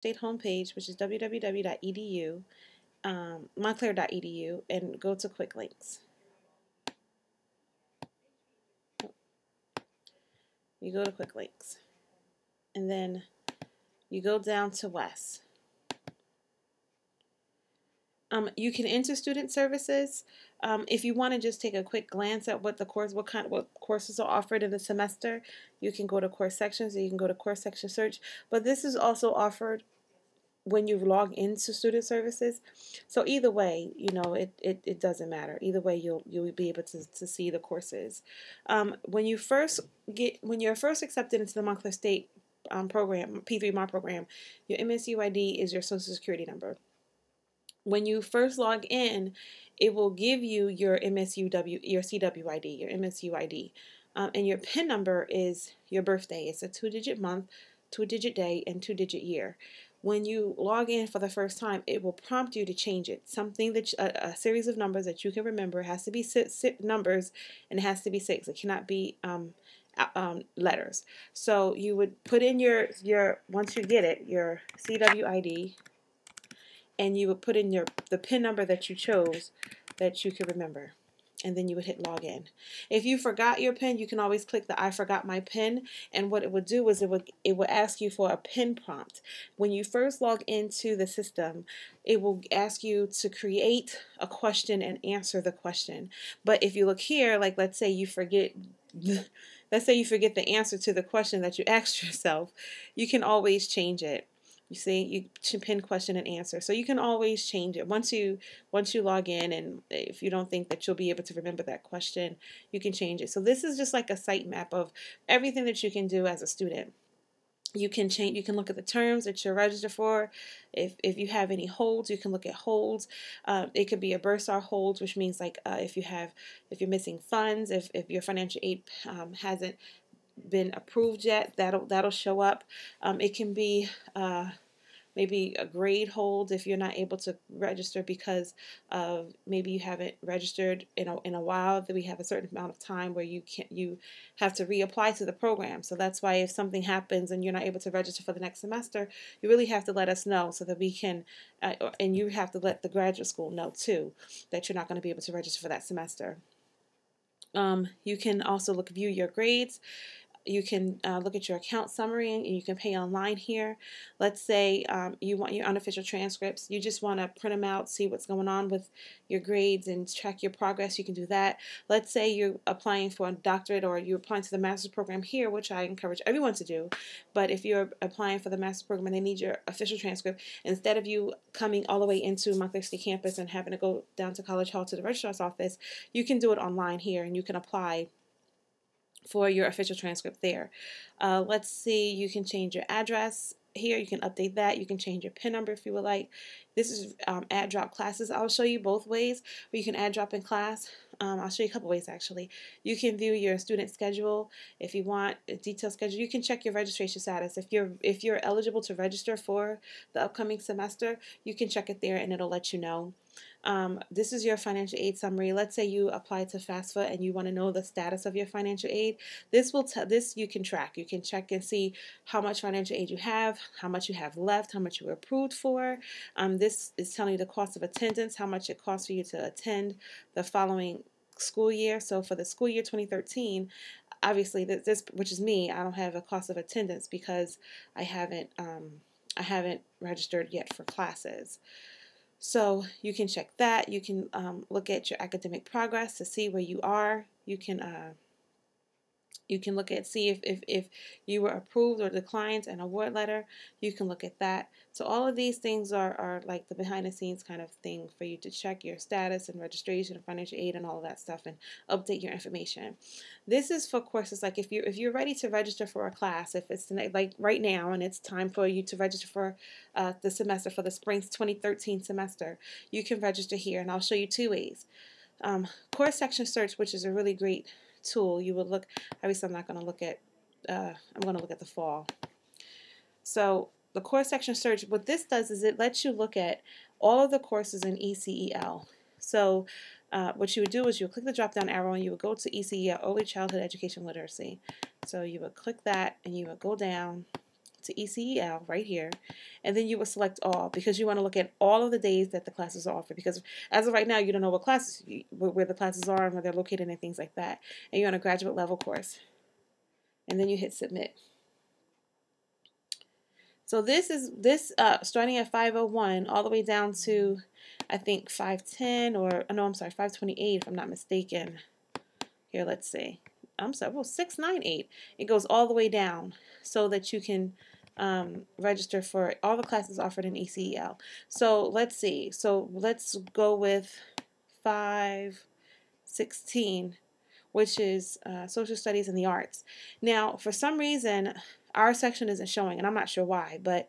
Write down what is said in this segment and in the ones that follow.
State homepage, which is www.edu, montclair.edu, and go to quick links. You go to quick links, and then you go down to WES. You can enter student services. If you want to just take a quick glance at what courses are offered in the semester, you can go to course sections, or you can go to course section search. But this is also offered when you log into student services. So either way, it doesn't matter. Either way, you'll be able to see the courses. When you're first accepted into the Montclair State program, P3 MOD program, your MSU ID is your social security number. When you first log in, it will give you your your CWID, your MSU ID, and your PIN number is your birthday. It's a 2-digit month, 2-digit day, and 2-digit year. When you log in for the first time, it will prompt you to change it. Something that a series of numbers that you can remember. It has to be numbers, and it has to be 6. It cannot be letters. So you would put in your once you get it, your CWID, and you would put in the PIN number that you chose that you could remember, and then you would hit login. If you forgot your PIN, you can always click the I forgot my PIN, and what it would do is it would ask you for a PIN prompt. When you first log into the system, it will ask you to create a question and answer the question. But if you look here, like let's say you forget the answer to the question that you asked yourself, you can always change it. You see, you pin question and answer. So you can always change it. Once you log in, and if you don't think that you'll be able to remember that question, you can change it. So this is just like a site map of everything that you can do as a student. You can look at the terms that you're registered for. If you have any holds, you can look at holds. It could be a bursar hold, which means like if you're missing funds, if your financial aid hasn't been approved yet, that'll show up. It can be maybe a grade hold if you're not able to register because of maybe you haven't registered in a while. That we have a certain amount of time where you have to reapply to the program. So that's why if something happens and you're not able to register for the next semester, you really have to let us know so that we can, and you have to let the graduate school know too that you're not going to be able to register for that semester. You can also view your grades. You can look at your account summary, and you can pay online here. Let's say you want your unofficial transcripts. You just want to print them out, see what's going on with your grades, and track your progress. You can do that. Let's say you're applying for a doctorate, or you're applying to the master's program here, which I encourage everyone to do. But if you're applying for the master's program and they need your official transcript, instead of you coming all the way into Montclair State campus and having to go down to College Hall to the registrar's office, you can do it online here, and you can apply for your official transcript there. Let's see, you can change your address here. You can update that. You can change your PIN number if you would like. This is add drop classes. I'll show you both ways where you can add drop in class. I'll show you a couple ways actually. You can view your student schedule if you want a detailed schedule. You can check your registration status. If you're eligible to register for the upcoming semester, you can check it there and it'll let you know. This is your financial aid summary. Let's say you apply to FAFSA and you want to know the status of your financial aid. This you can track. You can check and see how much financial aid you have, how much you have left, how much you were approved for. This is telling you the cost of attendance, how much it costs for you to attend the following school year. So for the school year 2013, obviously this, which is me, I don't have a cost of attendance because I haven't registered yet for classes. So you can check that. You can look at your academic progress to see where you are. You can look at see if you were approved or declined an award letter. You can look at that. So all of these things are like the behind the scenes kind of thing for you to check your status and registration and financial aid and all of that stuff and update your information. This is for courses like if you're ready to register for a class, if it's like right now and it's time for you to register for the semester for the spring 2013 semester, you can register here, and I'll show you two ways. Course section search, which is a really great tool. You would look, obviously I'm not going to look at, I'm going to look at the fall. So the course section search, what this does is it lets you look at all of the courses in ECEL. So what you would do is you would click the drop down arrow and you would go to ECEL, Early Childhood Education Literacy. So you would click that and you would go down to ECEL right here, and then you will select all because you want to look at all of the days that the classes are offered, because as of right now you don't know what classes where the classes are and where they're located and things like that, and you're on a graduate level course, and then you hit submit. So this is starting at 501 all the way down to I think 510, or no, I'm sorry, 528 if I'm not mistaken. Here, let's see. I'm sorry, well, 698. It goes all the way down so that you can register for all the classes offered in ECEL. So let's see. So let's go with 516, which is social studies and the arts. Now, for some reason, our section isn't showing, and I'm not sure why, but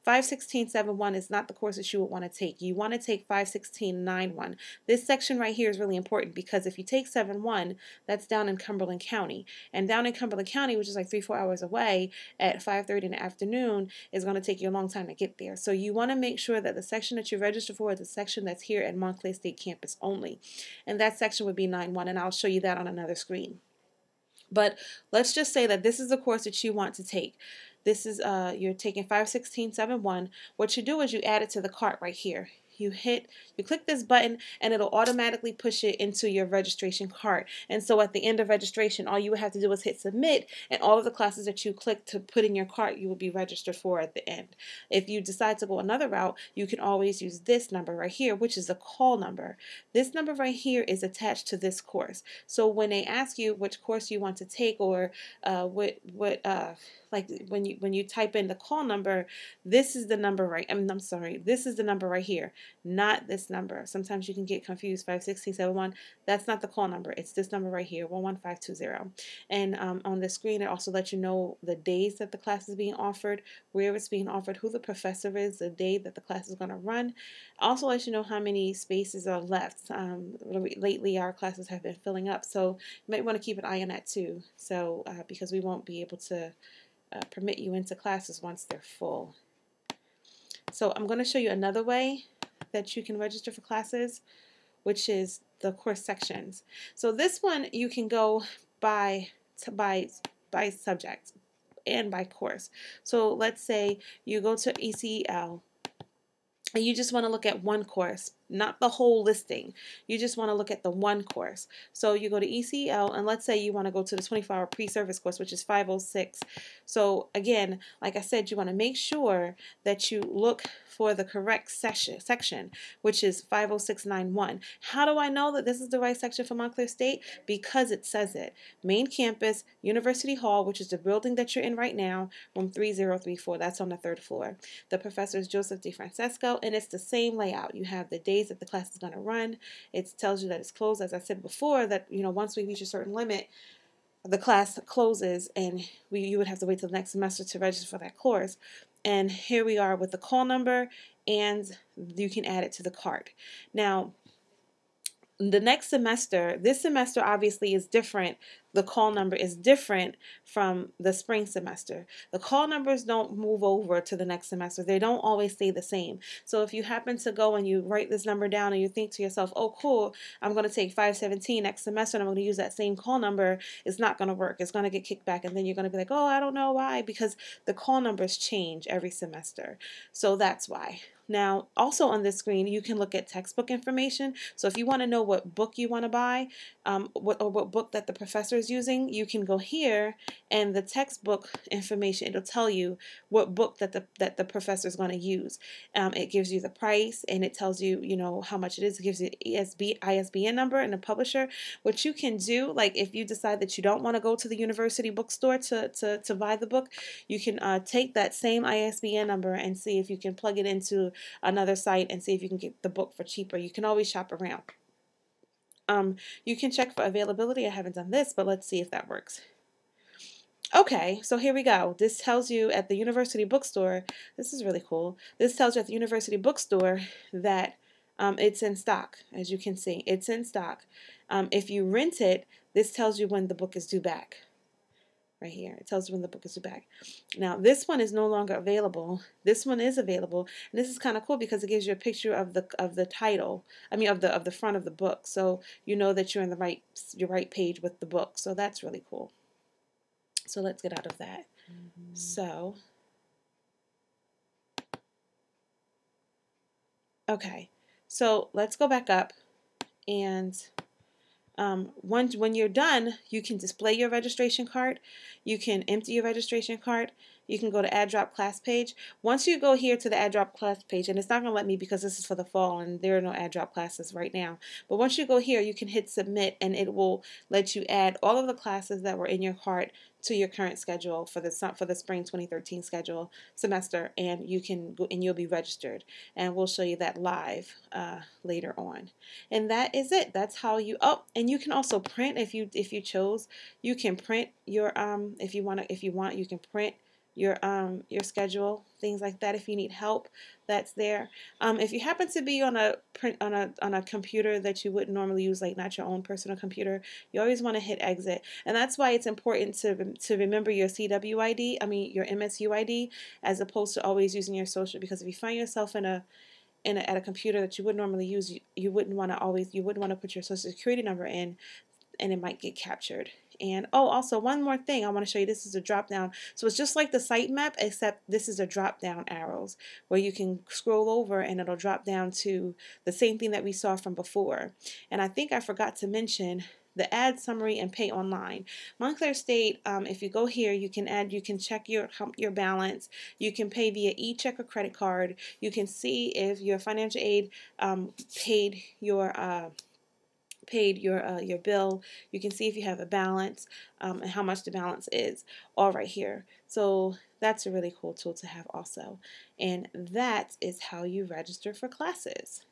516.71 is not the course that you would want to take. You want to take 516.91. This section right here is really important because if you take 7.1, that's down in Cumberland County. And down in Cumberland County, which is like 3-4 hours away at 5:30 in the afternoon, is going to take you a long time to get there. So you want to make sure that the section that you register for is the section that's here at Montclair State Campus only. And that section would be 9.1, and I'll show you that on another screen. But let's just say that this is the course that you want to take. This is, you're taking 516.71. What you do is you add it to the cart right here. You click this button and it'll automatically push it into your registration cart. And so at the end of registration, all you would have to do is hit submit, and all of the classes that you click to put in your cart, you will be registered for at the end. If you decide to go another route, you can always use this number right here, which is a call number. This number right here is attached to this course. So when they ask you which course you want to take, or like when you type in the call number, this is the number right. I'm sorry, this is the number right here, not this number. Sometimes you can get confused. 516.71. That's not the call number. It's this number right here, 11520. And on the screen, it also lets you know the days that the class is being offered, where it's being offered, who the professor is, the day that the class is going to run. Also lets you know how many spaces are left. Lately, our classes have been filling up, so you might want to keep an eye on that too. So because we won't be able to permit you into classes once they're full. So I'm going to show you another way that you can register for classes, which is the course sections. So this one you can go by subject and by course. So let's say you go to ECEL and you just want to look at one course, not the whole listing. You just want to look at the one course. So you go to ECEL, and let's say you want to go to the 24-hour pre-service course, which is 506. So again, like I said, you want to make sure that you look for the correct section, which is 50691. How do I know that this is the right section for Montclair State? Because it says it. Main campus, University Hall, which is the building that you're in right now, room 3034. That's on the 3rd floor. The professor is Joseph DeFrancesco, and it's the same layout. You have the days that the class is going to run. It tells you that it's closed. As I said before, that once we reach a certain limit, the class closes, and you would have to wait till the next semester to register for that course. And here we are with the call number, and you can add it to the cart. Now, the next semester, this semester obviously is different. The call number is different from the spring semester. The call numbers don't move over to the next semester. They don't always stay the same. So if you happen to go and you write this number down and you think to yourself, oh cool, I'm going to take 517 next semester and I'm going to use that same call number, it's not going to work. It's going to get kicked back, and then you're going to be like, oh, I don't know why, because the call numbers change every semester. So that's why. Now, also on this screen, you can look at textbook information. So if you want to know what book you want to buy, what book that the professor is using, you can go here, and the textbook information, it'll tell you what book that the professor is going to use. It gives you the price, and it tells you, how much it is. It gives you the ISBN number and the publisher. What you can do, like if you decide that you don't want to go to the university bookstore to buy the book, you can take that same ISBN number and see if you can plug it into another site and see if you can get the book for cheaper. You can always shop around. You can check for availability. I haven't done this, but let's see if that works. Okay, so here we go. This tells you at the university bookstore, this is really cool. This tells you at the university bookstore that it's in stock. As you can see, it's in stock. If you rent it, this tells you when the book is due back. Right here, it tells you when the book is due back. Now, this one is no longer available. This one is available, and this is kind of cool because it gives you a picture of the title. I mean, of the front of the book, so you know that you're in the right page with the book. So that's really cool. So let's get out of that. So Okay, so let's go back up, and when you're done, you can display your registration card, you can empty your registration card, you can go to add drop class page. Once you go here to the add drop class page, and it's not going to let me because this is for the fall and there are no add drop classes right now, but once you go here, you can hit submit and it will let you add all of the classes that were in your cart to your current schedule for the spring 2013 schedule semester, and you can go and you'll be registered, and we'll show you that live later on. And that is it. That's how you, oh, and you can also print if you chose. You can print your if you want you can print your schedule, things like that. If you need help, that's there. If you happen to be on a computer that you wouldn't normally use, like not your own personal computer, you always want to hit exit, and that's why it's important to remember your CWID, your MSUID, as opposed to always using your social, because if you find yourself at a computer that you would normally use, you wouldn't want to put your social security number in, and it might get captured. And oh, also one more thing I want to show you. This is a drop down. So it's just like the sitemap, except this is a drop down arrows where you can scroll over and it'll drop down to the same thing that we saw from before. And I think I forgot to mention the add summary and pay online. Montclair State, if you go here, you can check your balance. You can pay via e-check or credit card. You can see if your financial aid paid your bill. You can see if you have a balance and how much the balance is, all right here. So that's a really cool tool to have also. And that is how you register for classes.